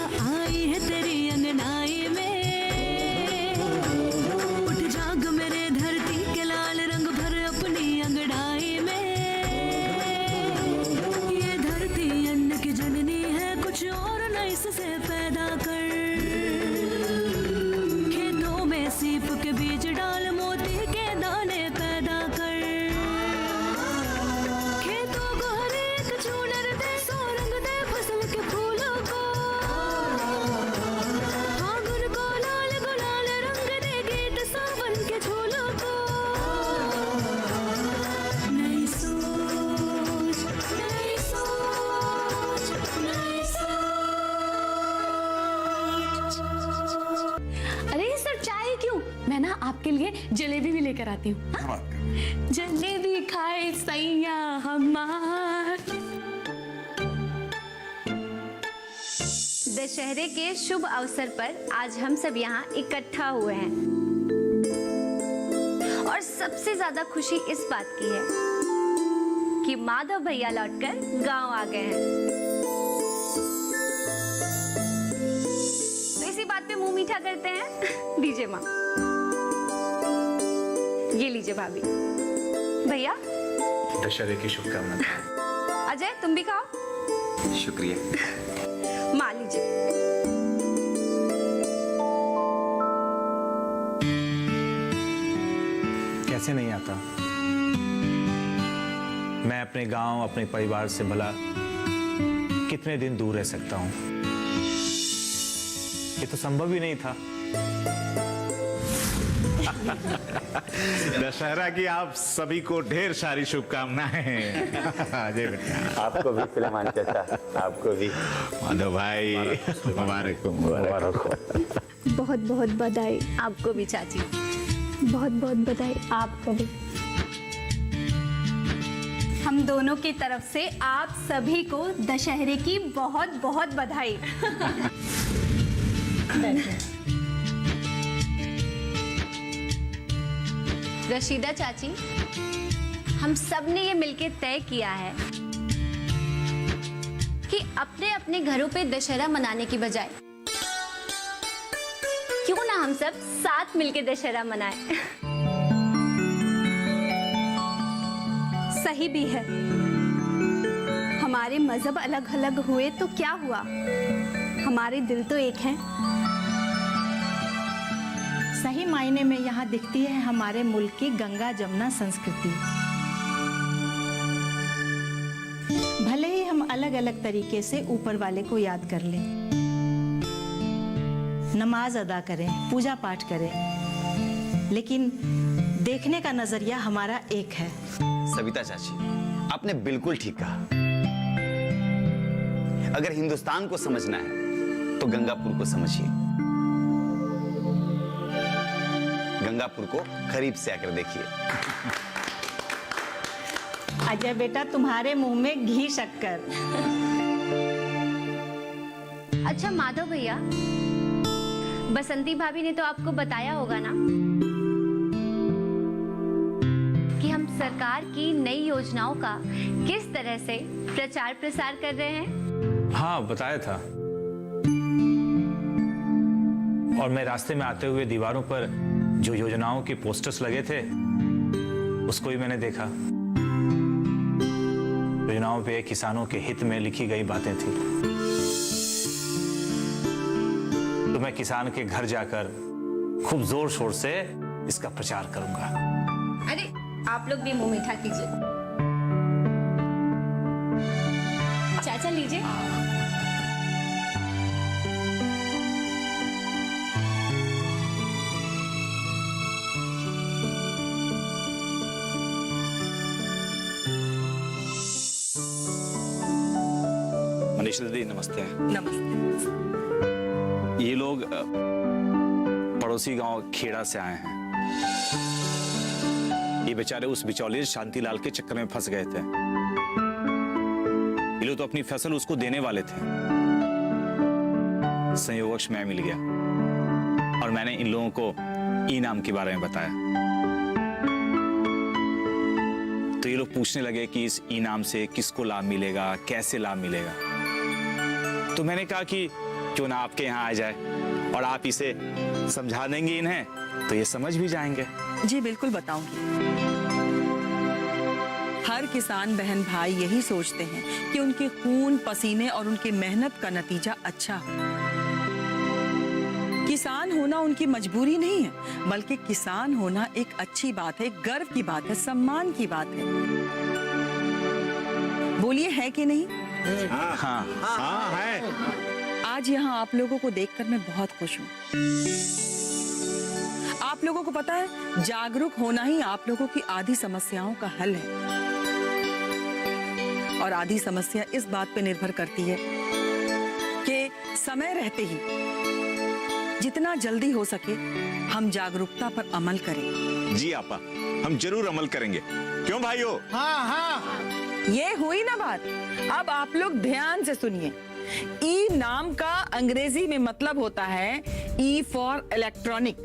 आई है तेरी अंगनाई में, उठ जाग मेरे धरती के लाल रंग भर अपनी अंगड़ाई में। ये धरती अन्न की जननी है, कुछ और न इससे पैदा कर। खेतों में सीप के बीज डाल, मोती के दाने पैदा कर। खेतों को हर एक चूनर दे, सोरंग दे फसल के फूलों को। फागुन को लाल गुलाल रंग दे, गीत सावन के झूलों को। नई सोच, नई सोच, नई सोच। अरे सर चाय क्यों? मैं ना आपके लिए जलेबी भी लेकर आती हूँ। हाँ? जलेबी खाए सैया हमार। दशहरे के शुभ अवसर पर आज हम सब यहाँ इकट्ठा हुए हैं और सबसे ज्यादा खुशी इस बात की है कि माधव भैया लौटकर गांव आ गए हैं। तो इसी बात पे मुंह मीठा करते हैं। दीजिए माँ, ये लीजिए भाभी। भैया दशहरे की शुभकामनाएं। अजय तुम भी खाओ। शुक्रिया। माँ लीजिए। कैसे नहीं आता? मैं अपने गांव, अपने परिवार से भला कितने दिन दूर रह सकता हूं? ये तो संभव ही नहीं था। दशहरा की आप सभी को ढेर सारी शुभकामनाएं। अजय बेटा, आपको भी सुलेमान चाचा, आपको भी। माधव भाई, मुबारक हो, मुबारक हो। बहुत बहुत बधाई। आपको भी चाची। बहुत बहुत बधाई आपको भी। हम दोनों की तरफ से आप सभी को दशहरे की बहुत बहुत बधाई। रशीदा चाची, हम सब ने ये मिलके तय किया है कि अपने अपने घरों पे दशहरा मनाने की बजाय क्यों ना हम सब साथ मिलके दशहरा मनाएं। सही भी है। हमारे मजहब अलग अलग हुए तो क्या हुआ, हमारे दिल तो एक हैं। सही मायने में यहाँ दिखती है हमारे मुल्क की गंगा जमुना संस्कृति। भले ही हम अलग अलग तरीके से ऊपर वाले को याद कर लें, नमाज अदा करें, पूजा पाठ करें, लेकिन देखने का नजरिया हमारा एक है। सविता चाची, आपने बिल्कुल ठीक कहा। अगर हिंदुस्तान को समझना है तो गंगापुर को समझिए। गंगापुर को करीब से आकर देखिए। अजय बेटा, तुम्हारे मुंह में घी शक्कर। अच्छा माधव भैया, बसंती भाभी ने तो आपको बताया होगा ना कि हम सरकार की नई योजनाओं का किस तरह से प्रचार प्रसार कर रहे हैं। हाँ, बताया था। और मैं रास्ते में आते हुए दीवारों पर जो योजनाओं के पोस्टर्स लगे थे उसको भी मैंने देखा। योजनाओं पे किसानों के हित में लिखी गई बातें थी। तो मैं किसान के घर जाकर खूब जोर शोर से इसका प्रचार करूंगा। अरे आप लोग भी मुंह मीठा कीजिए। चाचा लीजिए। मनीषा दीदी नमस्ते। नमस्ते। ये लोग पड़ोसी गांव खेड़ा से आए हैं। ये बेचारे उस बिचौलिए शांतिलाल के चक्कर में फंस गए थे। ये लोग तो अपनी फसल उसको देने वाले थे। संयोगवश मैं मिल गया और मैंने इन लोगों को इनाम के बारे में बताया। तो ये लोग पूछने लगे कि इस इनाम से किसको लाभ मिलेगा, कैसे लाभ मिलेगा। तो मैंने कहा कि क्यों ना आपके यहाँ आ जाए और आप इसे समझा देंगे इन्हें तो ये समझ भी जाएंगे। जी बिल्कुल बताऊंगी। हर किसान बहन भाई यही सोचते हैं कि उनके खून पसीने और उनकी मेहनत का नतीजा अच्छा हो। किसान होना उनकी मजबूरी नहीं है, बल्कि किसान होना एक अच्छी बात है, गर्व की बात है, सम्मान की बात है। बोलिए है कि नहीं? हाँ हाँ हाँ है। आज यहाँ आप लोगों को देखकर मैं बहुत खुश हूँ। आप लोगों को पता है, जागरूक होना ही आप लोगों की आधी समस्याओं का हल है। और आधी समस्या इस बात पे निर्भर करती है कि समय रहते ही जितना जल्दी हो सके हम जागरूकता पर अमल करें। जी आपा, हम जरूर अमल करेंगे। क्यों भाइयों? हाँ हाँ, ये हुई ना बात। अब आप लोग ध्यान से सुनिए। ई नाम का अंग्रेजी में मतलब होता है E for electronic,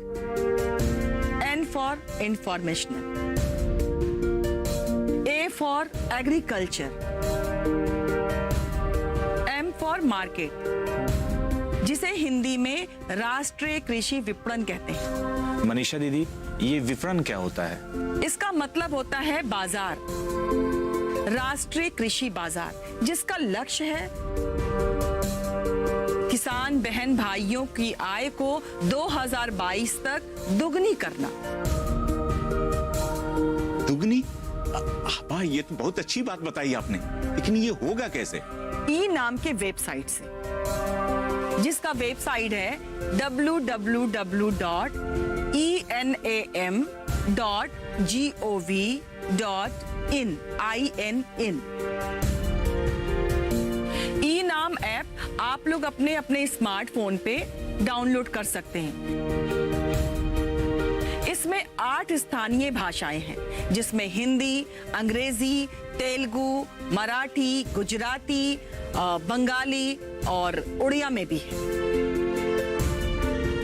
N for informational, A for agriculture, M for market, जिसे हिंदी में राष्ट्रीय कृषि विपणन कहते हैं। मनीषा दीदी, ये विपणन क्या होता है? इसका मतलब होता है बाजार, राष्ट्रीय कृषि बाजार, जिसका लक्ष्य है किसान बहन भाइयों की आय को 2022 तक दुगनी करना। दुगनी? आपा, ये तो बहुत अच्छी बात बताई आपने, लेकिन ये होगा कैसे? ई नाम के वेबसाइट से, जिसका वेबसाइट है www.enam.gov.in। ई नाम ऐप आप लोग अपने अपने स्मार्टफोन पे डाउनलोड कर सकते हैं। इसमें 8 स्थानीय भाषाएं हैं, जिसमें हिंदी, अंग्रेजी, तेलुगु, मराठी, गुजराती, बंगाली और उड़िया में भी है।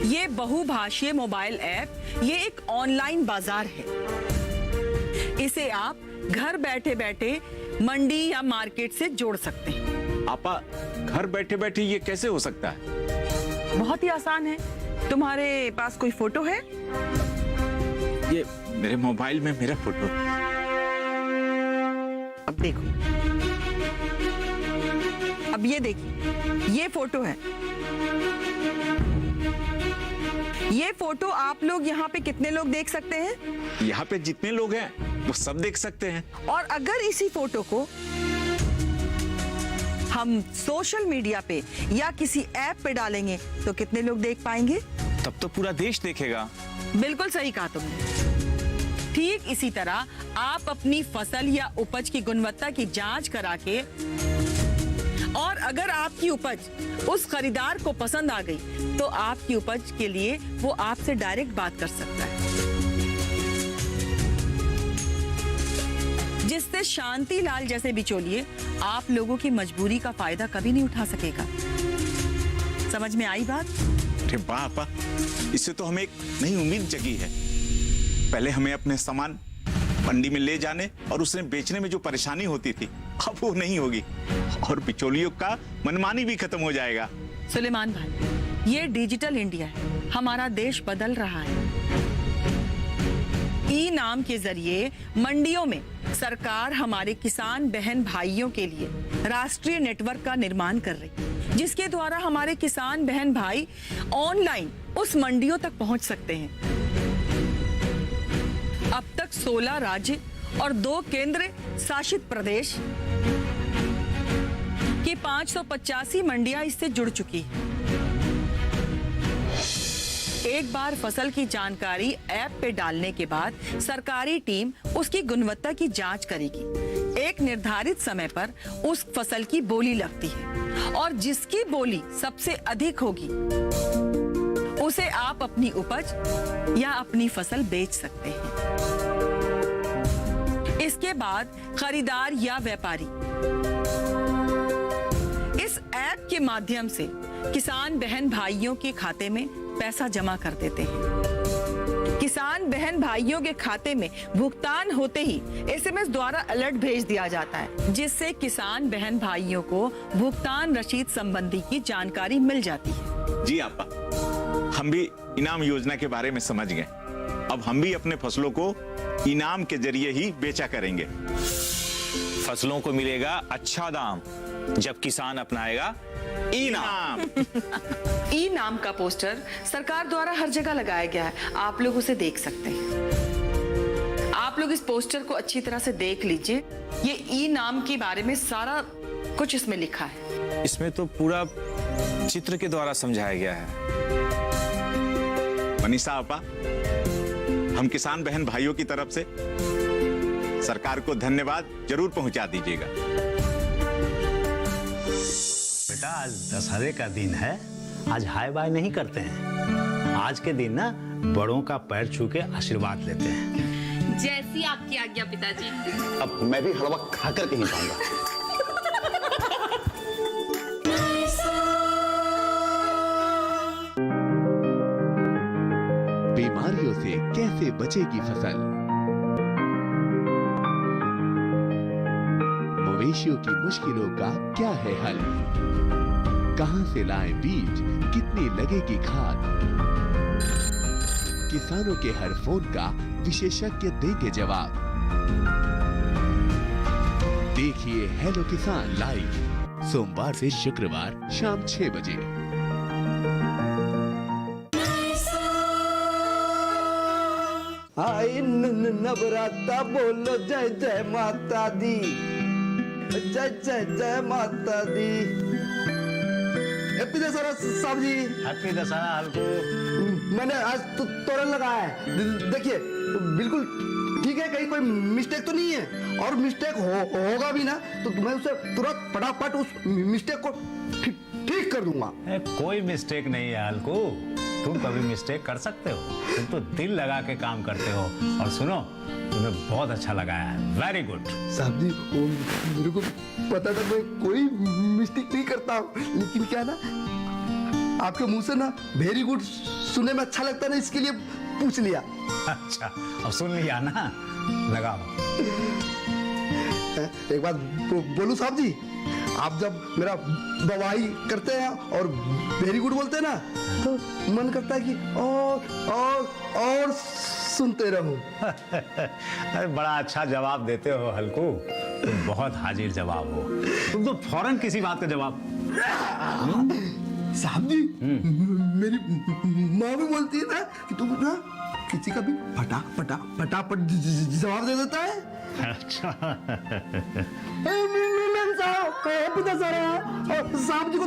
ये बहुभाषीय मोबाइल ऐप, ये एक ऑनलाइन बाजार है। इसे आप घर बैठे बैठे मंडी या मार्केट से जोड़ सकते हैं। आपा, घर बैठे बैठे ये कैसे हो सकता है? बहुत ही आसान है। तुम्हारे पास कोई फोटो है? ये मेरे मोबाइल में मेरा फोटो। अब देखो, अब ये देखिए, ये फोटो है। ये फोटो आप लोग यहाँ पे कितने लोग देख सकते हैं? यहाँ पे जितने लोग हैं वो सब देख सकते हैं। और अगर इसी फोटो को हम सोशल मीडिया पे या किसी ऐप पे डालेंगे तो कितने लोग देख पाएंगे? तब तो पूरा देश देखेगा। बिल्कुल सही कहा तुमने। ठीक इसी तरह आप अपनी फसल या उपज की गुणवत्ता की जांच करा के, और अगर आपकी उपज उस खरीदार को पसंद आ गई तो आपकी उपज के लिए वो आपसे डायरेक्ट बात कर सकता है, जिससे शांति लाल जैसे बिचौलिए आप लोगों की मजबूरी का फायदा कभी नहीं उठा सकेगा। समझ में आई बात? अरे वाह आपा, इससे तो हमें एक नई उम्मीद जगी है। पहले हमें अपने सामान मंडी में ले जाने और उसे बेचने में जो परेशानी होती थी, अब वो नहीं होगी और बिचौलियों का मनमानी भी खत्म हो जाएगा। सुलेमान भाई, ये डिजिटल इंडिया है, हमारा देश बदल रहा है। ई नाम के जरिए मंडियों में सरकार हमारे किसान बहन भाइयों के लिए राष्ट्रीय नेटवर्क का निर्माण कर रही है, जिसके द्वारा हमारे किसान बहन भाई ऑनलाइन उस मंडियों तक पहुंच सकते हैं। अब तक 16 राज्य और 2 केंद्र शासित प्रदेश की 585 मंडियां इससे जुड़ चुकी हैं। एक बार फसल की जानकारी ऐप पे डालने के बाद सरकारी टीम उसकी गुणवत्ता की जांच करेगी। एक निर्धारित समय पर उस फसल की बोली लगती है और जिसकी बोली सबसे अधिक होगी उसे आप अपनी उपज या अपनी फसल बेच सकते हैं। इसके बाद खरीदार या व्यापारी इस ऐप के माध्यम से किसान बहन भाइयों के खाते में पैसा जमा कर देते हैं। किसान बहन भाइयों के खाते में भुगतान होते ही SMS द्वारा अलर्ट भेज दिया जाता है, जिससे किसान बहन भाइयों को भुगतान रसीद संबंधी की जानकारी मिल जाती है। जी आपा, हम भी इनाम योजना के बारे में समझ गए। अब हम भी अपने फसलों को इनाम के जरिए ही बेचा करेंगे। फसलों को मिलेगा अच्छा दाम जब किसान अपनाएगा इनाम। ई नाम का पोस्टर सरकार द्वारा हर जगह लगाया गया है, आप लोग उसे देख सकते हैं। आप लोग इस पोस्टर को अच्छी तरह से देख लीजिए। ये ई नाम के बारे में सारा कुछ इसमें लिखा है। इसमें तो पूरा चित्र के द्वारा समझाया गया है। मनीषा आपा, हम किसान बहन भाइयों की तरफ से सरकार को धन्यवाद जरूर पहुंचा दीजिएगा। बेटा आज दशहरे का दिन है, आज हाय बाय नहीं करते हैं। आज के दिन ना बड़ों का पैर छू के आशीर्वाद लेते हैं। जैसी आपकी आज्ञा पिताजी। अब मैं भी हलवा खा कर के ही जाऊंगा। बीमारियों से कैसे बचेगी फसल? मवेशियों की मुश्किलों का क्या है हल? कहां से लाएं बीज, कितनी लगेगी खाद? किसानों के हर फोन का विशेषज्ञ देंगे जवाब। देखिए हेलो किसान लाइव सोमवार से शुक्रवार शाम 6 बजे। हाय नवराता बोलो जय जय माता दी, जय जय जय माता दी। हैप्पी दशहरा साहब जी। हैप्पी दशहरा हल्कू। मैंने आज तो तोरण लगाया है, देखिए बिल्कुल ठीक है, कहीं कोई मिस्टेक तो नहीं है, और मिस्टेक होगा भी ना तो मैं उसे तुरंत फटाफट उस मिस्टेक को ठीक कर दूंगा। कोई मिस्टेक नहीं है हल्कू, तुम कभी मिस्टेक कर सकते हो, तुम तो दिल लगा के काम करते हो। और सुनो, तुम्हें बहुत अच्छा लगाया है, वेरी गुड। साहब जी मेरे को पता था मैं कोई मिस्टेक नहीं करता हूँ, लेकिन क्या ना आपके मुंह से ना वेरी गुड सुनने में अच्छा लगता है ना, इसके लिए पूछ लिया। अच्छा, अब सुन लिया ना, लगाओ। एक बात बोलूं साहब जी, आप जब मेरा बवाई करते हैं और वेरी गुड बोलते हैं ना, तो मन करता है कि और सुनते रहूं। अरे बड़ा अच्छा जवाब देते हो हल्कू, तुम बहुत हाजिर जवाब हो, तुम तो फौरन किसी बात का जवाब। साहब जी मेरी माँ भी बोलती है ना कि तुम ना किसी का भी फटाफट जवाब दे देता है। अच्छा। साहब जी को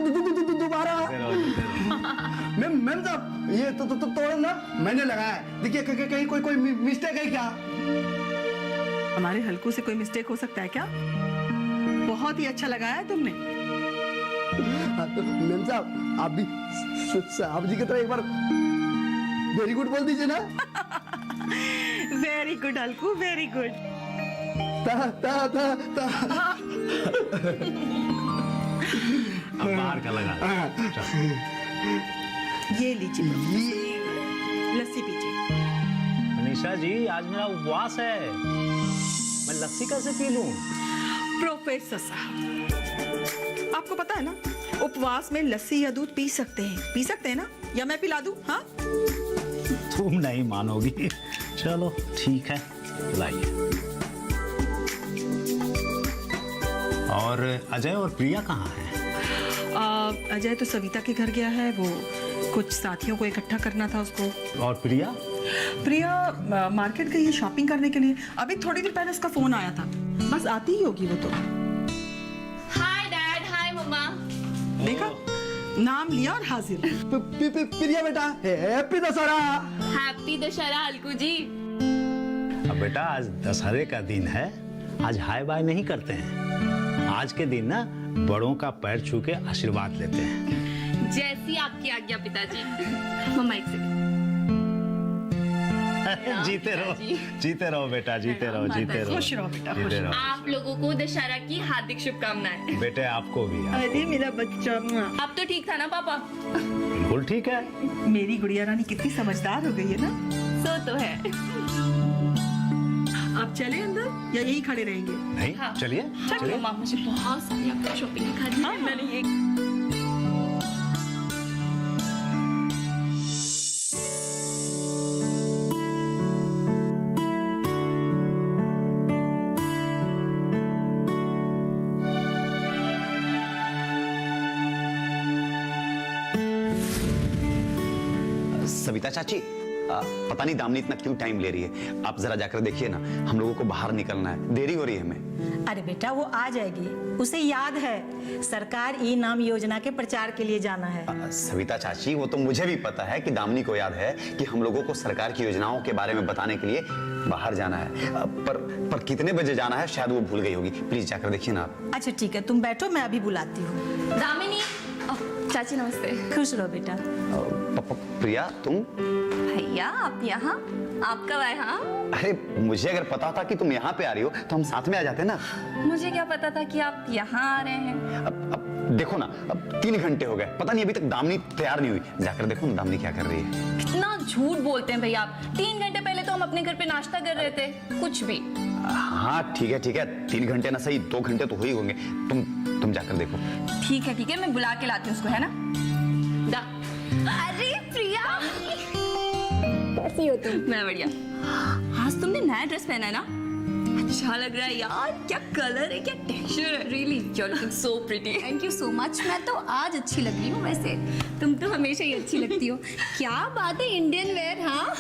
दोबारा। मैम साहब ये तो तोड़न ना मैंने लगाया है, देखिए कहीं कोई मिस्टेक है क्या? हमारे हल्कू से कोई मिस्टेक हो सकता है क्या? बहुत ही अच्छा लगाया है तुमने। मैम साहब आप भी साहब जी की तरह एक बार वेरी गुड बोल दीजिए ना। वेरी गुड हल्कू, वेरी गुड। अब बाहर का लगा। ये लीजिए लस्सी पीजिए। मनीषा जी आज मेरा उपवास है, मैं लस्सी कैसे पी लूं? प्रोफेसर साहब आपको पता है ना, उपवास में लस्सी या दूध पी सकते हैं ना, या मैं पिला दूं? हाँ तुम नहीं मानोगी, चलो ठीक है लाइए। और अजय और प्रिया कहाँ हैं? अजय तो सविता के घर गया है, वो कुछ साथियों को इकट्ठा करना था उसको। और प्रिया? प्रिया मार्केट गई है शॉपिंग करने के लिए, अभी थोड़ी देर पहले उसका फोन आया था, बस आती ही होगी वो तो। हाय डैड, हाय मम्मा। देखा, नाम लिया और हाजिर। प्रिया बेटा हैप्पी दशहरा। हैप्पी दशहरा हल्कू जी। अब बेटा आज दशहरे का दिन है, आज हाय बाय नहीं करते हैं। आज के दिन ना बड़ों का पैर छू के आशीर्वाद लेते हैं। जैसी आपकी आज्ञा पिताजी। मम्मा एक सेकंड। जीते रहो बेटा, जीते रहो। खुश रहो बेटा, खुश रहो। आप लोगों को दशहरा की हार्दिक शुभकामनाएं। बेटे आपको भी। अरे मेरा बच्चा। अब तो ठीक था ना पापा? बिल्कुल ठीक है। मेरी गुड़िया रानी कितनी समझदार हो गई है ना। सो तो है। आप चले अंदर या यही खड़े रहेंगे? नहीं, चलिए चलिए। मम्मा, मुझे बहुत सारी आपकी शॉपिंग करनी है। मैंने ये सविता चाची, पता नहीं दामिनी इतना क्यों टाइम ले रही है। आप जरा जाकर देखिए ना, हम लोगों को बाहर निकलना है, देरी हो रही है हमें। अरे बेटा वो आ जाएगी, उसे याद है सरकार ई नाम योजना के प्रचार के लिए जाना है। सविता चाची, वो तो मुझे भी पता है कि दामिनी को याद है कि हम लोगों को सरकार की योजनाओं के बारे में बताने के लिए बाहर जाना है। पर कितने बजे जाना है शायद वो भूल गई होगी। प्लीज जाकर देखिए ना आप। अच्छा ठीक है, तुम बैठो, मैं अभी बुलाती हूँ। दामिनी। चाची नमस्ते। खुश रहो बेटा। प्रिया, तुम? भैया आप यहाँ? आप कब आए? हाँ, अरे मुझे अगर पता था कि तुम यहाँ पे आ रही हो तो हम साथ में आ जाते ना। मुझे क्या पता था कि आप यहाँ आ रहे हैं। अब देखो ना, अब 3 घंटे हो गए, पता नहीं अभी तक दामिनी तैयार नहीं हुई। जाकर देखो ना दामिनी क्या कर रही है। कितना झूठ बोलते हैं भैया आप। 3 घंटे पहले तो हम अपने घर पे नाश्ता कर रहे थे। कुछ भी। हाँ ठीक है 3 घंटे ना सही 2 घंटे तो हो ही होंगे। तुम जाकर देखो। ठीक है, मैं बुला के लाती हूँ उसको, है ना? अरे प्रिया, कैसी हो तुम? मैं बढ़िया। आज तुमने नया ड्रेस पहना है ना, अच्छा लग रहा है यार। क्या कलर है, क्या टेक्सचर है। Really you are looking so pretty. Thank you so much. मैं तो आज अच्छी लग रही हूँ, वैसे तुम तो हमेशा ही अच्छी लगती हो। क्या बात है, इंडियन वेयर। हाँ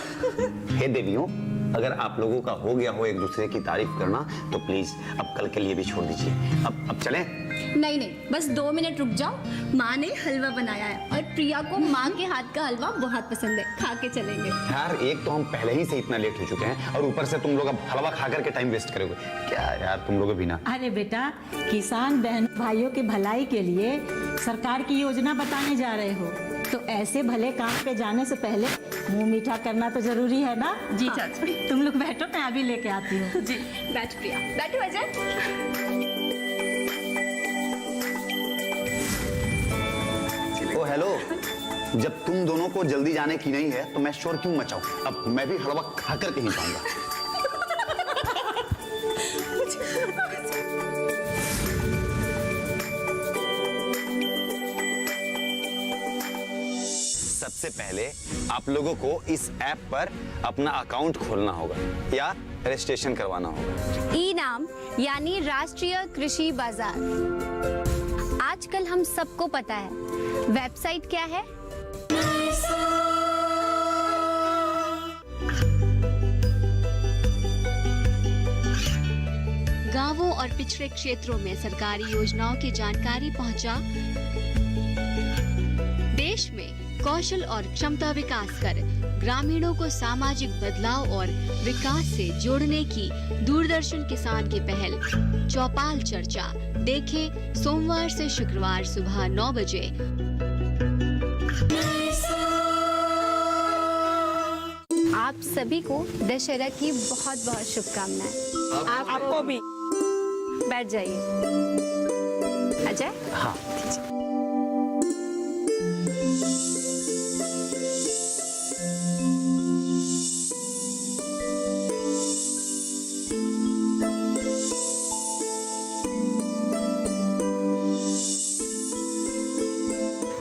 हे देवियों, अगर आप लोगों का हो गया हो एक दूसरे की तारीफ करना तो प्लीज अब कल के लिए भी छोड़ दीजिए। अब चलें? नहीं, बस 2 मिनट रुक जाओ। माँ ने हलवा बनाया है और प्रिया को माँ के हाथ का हलवा बहुत पसंद है, खा के चलेंगे। यार एक तो हम पहले ही से इतना लेट हो चुके हैं और ऊपर से तुम लोग अब हलवा खा करके टाइम वेस्ट करोगे क्या यार तुम लोग भी ना। अरे बेटा, किसान बहन भाइयों की भलाई के लिए सरकार की योजना बताने जा रहे हो, तो ऐसे भले काम पे जाने से पहले मुंह मीठा करना तो जरूरी है ना। जी चाची। तुम लोग बैठो, मैं अभी लेके आती हूँ। जी बैठ प्रिया, बैठो अजय। ओ हेलो, जब तुम दोनों को जल्दी जाने की नहीं है तो मैं शोर क्यों मचाऊं। अब मैं भी हलवा खा कर कहीं जाऊंगा। सबसे पहले आप लोगों को इस ऐप पर अपना अकाउंट खोलना होगा या रजिस्ट्रेशन करवाना होगा। ई नाम यानी राष्ट्रीय कृषि बाजार। आजकल हम सबको पता है, वेबसाइट क्या है? गांवों और पिछड़े क्षेत्रों में सरकारी योजनाओं की जानकारी पहुंचा, देश में कौशल और क्षमता विकास कर ग्रामीणों को सामाजिक बदलाव और विकास से जोड़ने की दूरदर्शन किसान की पहल चौपाल चर्चा देखें सोमवार से शुक्रवार सुबह 9 बजे। आप सभी को दशहरा की बहुत बहुत शुभकामनाएं। आपको भी। बैठ जाइए। अजय। हाँ।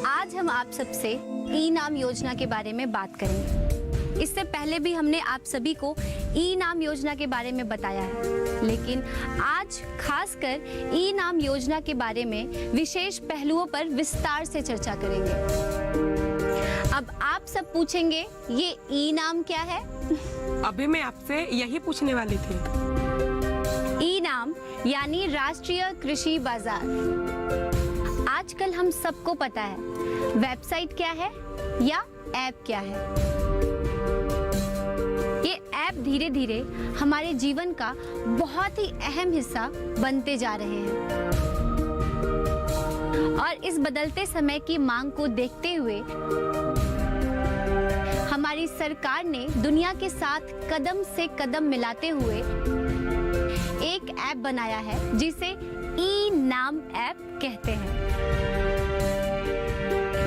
आज हम आप सबसे ई नाम योजना के बारे में बात करेंगे। इससे पहले भी हमने आप सभी को ई नाम योजना के बारे में बताया है, लेकिन आज खासकर ई नाम योजना के बारे में विशेष पहलुओं पर विस्तार से चर्चा करेंगे। अब आप सब पूछेंगे, ये ई नाम क्या है? अभी मैं आपसे यही पूछने वाली थी। ई नाम यानी राष्ट्रीय कृषि बाजार। आजकल हम सबको पता है, वेबसाइट क्या है या ऐप क्या है। ये ऐप धीरे धीरे हमारे जीवन का बहुत ही अहम हिस्सा बनते जा रहे हैं और इस बदलते समय की मांग को देखते हुए हमारी सरकार ने दुनिया के साथ कदम से कदम मिलाते हुए एक ऐप बनाया है जिसे ई नाम ऐप कहते हैं।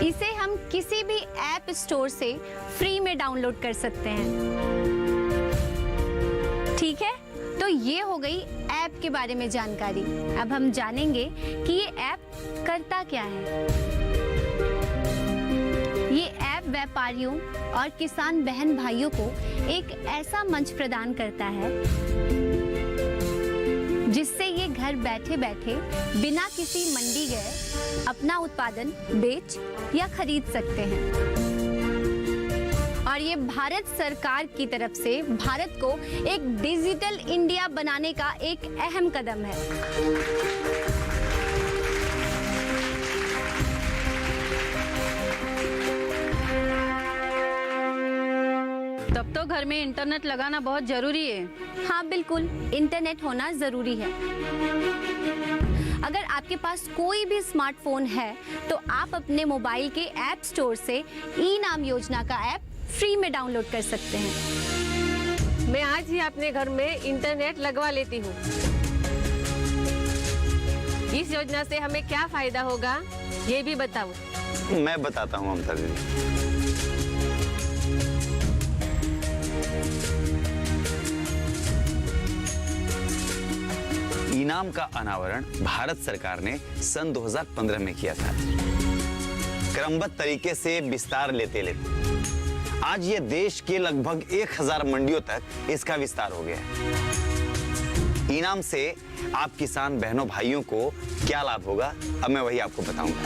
इसे हम किसी भी ऐप स्टोर से फ्री में डाउनलोड कर सकते हैं। ठीक है, तो ये हो गई ऐप के बारे में जानकारी। अब हम जानेंगे कि ये ऐप करता क्या है। ये ऐप व्यापारियों और किसान बहन भाइयों को एक ऐसा मंच प्रदान करता है जिससे ये घर बैठे बैठे बिना किसी मंडी गए अपना उत्पादन बेच या खरीद सकते हैं। और ये भारत सरकार की तरफ से भारत को एक डिजिटल इंडिया बनाने का एक अहम कदम है। तब तो घर में इंटरनेट लगाना बहुत जरूरी है। हाँ बिल्कुल, इंटरनेट होना जरूरी है। अगर आपके पास कोई भी स्मार्टफोन है तो आप अपने मोबाइल के ऐप स्टोर से ई नाम योजना का ऐप फ्री में डाउनलोड कर सकते हैं। मैं आज ही अपने घर में इंटरनेट लगवा लेती हूँ। इस योजना से हमें क्या फायदा होगा ये भी बताओ। मैं बताता हूँ ममता दीदी। इनाम का अनावरण भारत सरकार ने सन 2015 में किया था। क्रमबद्ध तरीके से विस्तार लेते लेते आज ये देश के लगभग 1000 मंडियों तक इसका विस्तार हो गया है। इनाम से आप किसान बहनों भाइयों को क्या लाभ होगा, अब मैं वही आपको बताऊंगा।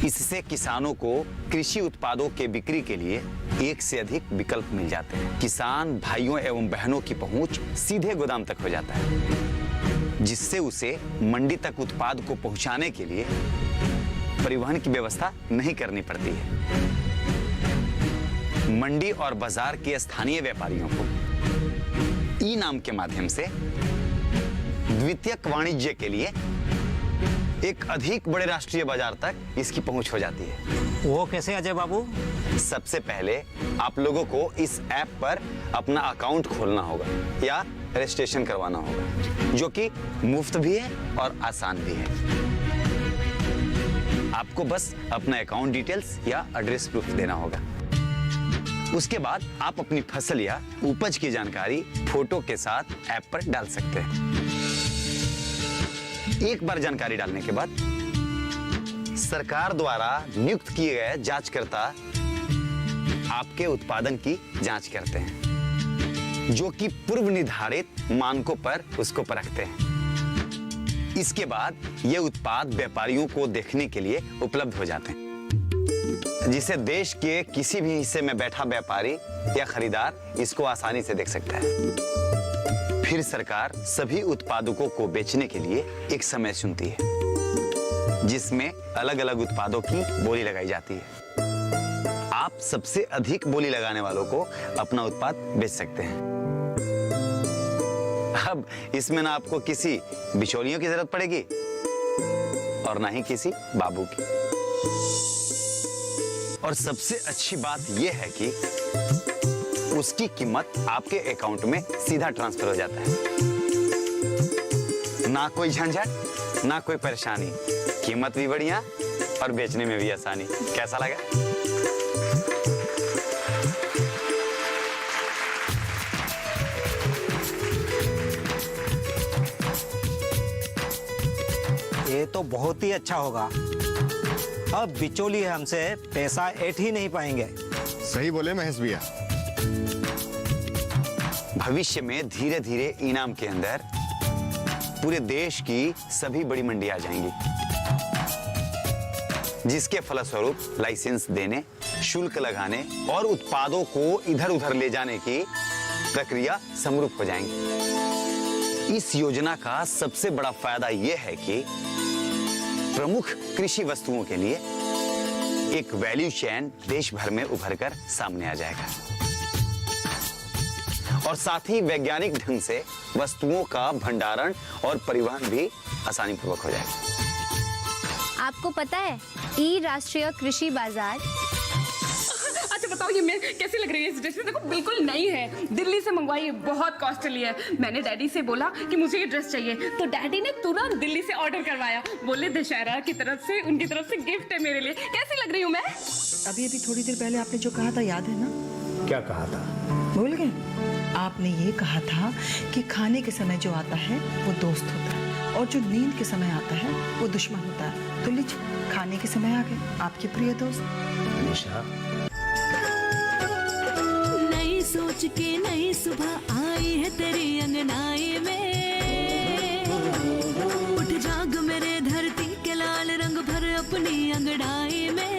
इससे किसानों को कृषि उत्पादों के बिक्री के लिए एक से अधिक विकल्प मिल जाते हैं। किसान भाइयों एवं बहनों की पहुंच सीधे गोदाम तक हो जाता है, जिससे उसे मंडी तक उत्पाद को पहुंचाने के लिए परिवहन की व्यवस्था नहीं करनी पड़ती है। मंडी और बाजार के स्थानीय व्यापारियों को ई नाम के माध्यम से द्वितीयक वाणिज्य के लिए एक अधिक बड़े राष्ट्रीय बाजार तक इसकी पहुंच हो जाती है। वो कैसे अजय बाबू? सबसे पहले आप लोगों को इस ऐप पर अपना अकाउंट खोलना होगा या रजिस्ट्रेशन करवाना होगा, जो कि मुफ्त भी है और आसान भी है। आपको बस अपना अकाउंट डिटेल्स या एड्रेस प्रूफ देना होगा। उसके बाद आप अपनी फसल या उपज की जानकारी फोटो के साथ ऐप पर डाल सकते हैं। एक बार जानकारी डालने के बाद सरकार द्वारा नियुक्त किए गए जांचकर्ता आपके उत्पादन की जांच करते हैं, जो कि पूर्व निर्धारित मानकों पर उसको परखते हैं। इसके बाद ये उत्पाद व्यापारियों को देखने के लिए उपलब्ध हो जाते हैं, जिसे देश के किसी भी हिस्से में बैठा व्यापारी या खरीदार इसको आसानी से देख सकता है। फिर सरकार सभी उत्पादकों को बेचने के लिए एक समय चुनती है, जिसमें अलग अलग उत्पादों की बोली लगाई जाती है। आप सबसे अधिक बोली लगाने वालों को अपना उत्पाद बेच सकते हैं। अब इसमें ना आपको किसी बिचौलियों की जरूरत पड़ेगी और ना ही किसी बाबू की। और सबसे अच्छी बात यह है कि उसकी कीमत आपके अकाउंट में सीधा ट्रांसफर हो जाता है। ना कोई झंझट, ना कोई परेशानी, कीमत भी बढ़िया और बेचने में भी आसानी। कैसा लगा? ये तो बहुत ही अच्छा होगा। अब बिचौलिए हमसे पैसा ऐठ ही नहीं पाएंगे। सही बोले महेश भैया। भविष्य में धीरे धीरे इनाम के अंदर पूरे देश की सभी बड़ी मंडी आ जाएंगी, जिसके फलस्वरूप लाइसेंस देने, शुल्क लगाने और उत्पादों को इधर उधर ले जाने की प्रक्रिया समरूप हो जाएंगी। इस योजना का सबसे बड़ा फायदा यह है कि प्रमुख कृषि वस्तुओं के लिए एक वैल्यू चेन देश भर में उभर कर सामने आ जाएगा और साथ ही वैज्ञानिक ढंग से वस्तुओं का भंडारण और परिवहन भी आसानी पूर्वक हो जाएगा। आपको पता है ई राष्ट्रीय कृषि बाजार अच्छा बताओ ये मैं कैसी लग रही है इस ड्रेस में? देखो बिल्कुल नई है, दिल्ली से मंगवाई है, बहुत कॉस्टली है। मैंने डैडी से बोला कि मुझे ये ड्रेस चाहिए, तो डैडी ने तुरंत दिल्ली से ऑर्डर करवाया। बोले दशहरा की तरफ से, उनकी तरफ से गिफ्ट है मेरे लिए। कैसी लग रही हूँ मैं? अभी थोड़ी देर पहले आपने जो कहा था याद है ना? क्या कहा था? भूल गए? आपने ये कहा था कि खाने के समय जो आता है वो दोस्त होता है और जो नींद के समय आता है वो दुश्मन होता है। तो लीजिए, खाने के समय आ गए आपके प्रिय दोस्त। निशा, नई सोच के नई सुबह आई है तेरी अंगनाई में, उठ जाग मेरे धरती के लाल रंग भर अपनी अंगड़ाई में।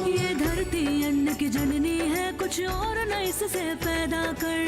ये धरती अन्न की जननी है, कुछ और नई से पैदा कर।